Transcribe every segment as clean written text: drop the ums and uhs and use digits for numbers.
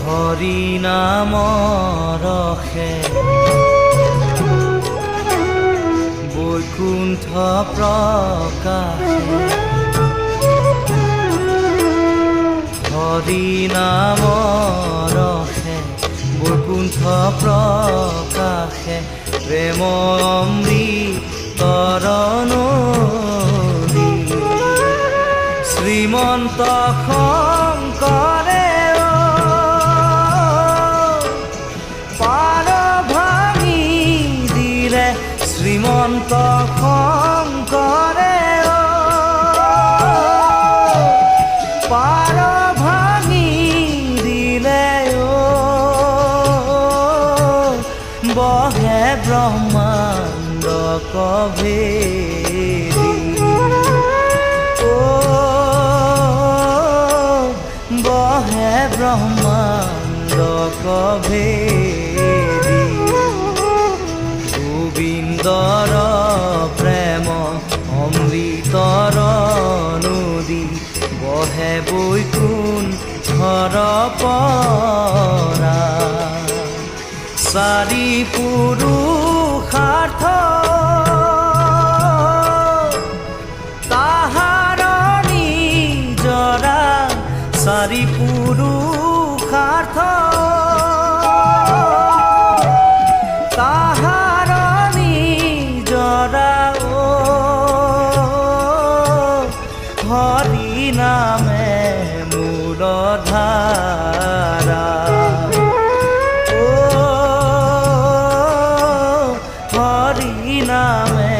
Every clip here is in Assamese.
হৰি নাম ৰখে বৈকুণ্ঠ প্ৰকাশে হৰি নাম ৰখে বৈকুণ্ঠ প্ৰকাশে প্ৰেম অমৃতৰ নদী শ্ৰীমন্ত শংকৰে শ্ৰীমন্ত শংকৰে পাৰ ভাঙি দিলে বহে ব্ৰহ্মাণ্ড কভেদি বহে ব্ৰহ্মাণ্ড কভেদি গোবিন্দৰ প্ৰেম অমৃতৰ নদী বহে বৈকুণ্ঠৰ পৰা চাৰি পুৰুষাৰ্থ তাহাৰ নিজৰা চাৰি পুৰুষাৰ্থ তাহাৰ হৰি নামে মূল ধাৰা হৰি নামে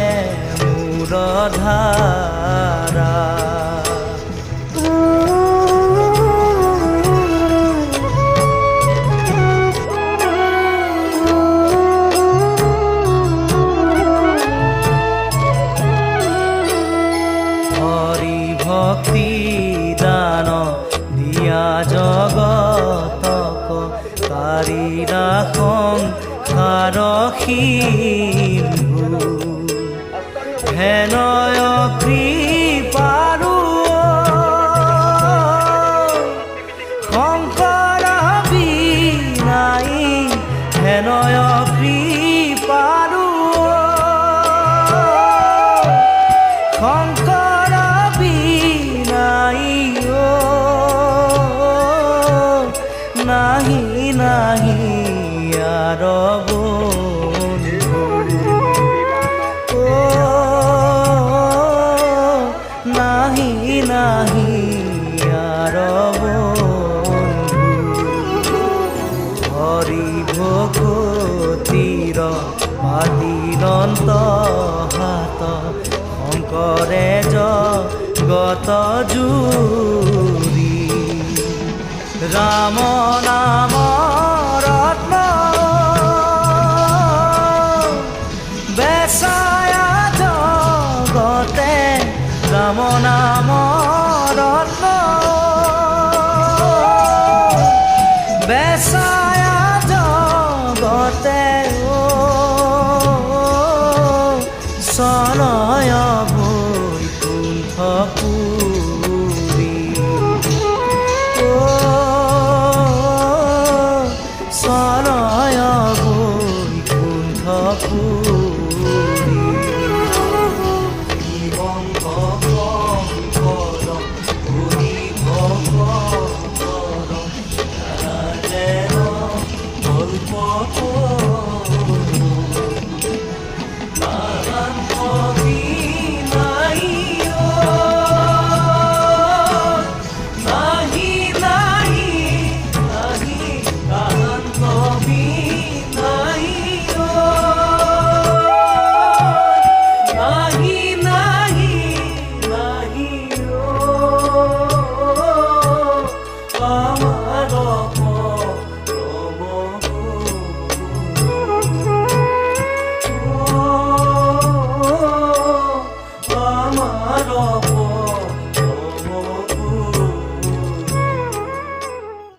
মূল ধাৰা ভক্তি দান দিয়া জগতক কাৰিলা সংসাৰ সিন্ধু হেনয় কৃপাৰু শংকৰ বিনাই হেনয় কৃপাৰু শংকৰ নাহি নাহি আৰ বন্ধু নাহি নাহি আৰ বন্ধু হৰি ভকতিৰ পাতিলন্ত হাত শংকৰে জগত জুৰি ৰাম নাম ৰত্ন বেচায়া জগতে ৰাম নাম ৰত্ন বেচায়া জগতে সনয় বৈকুণ্ঠ পুৰী সনয় বৈকুণ্ঠ পুৰী รอบ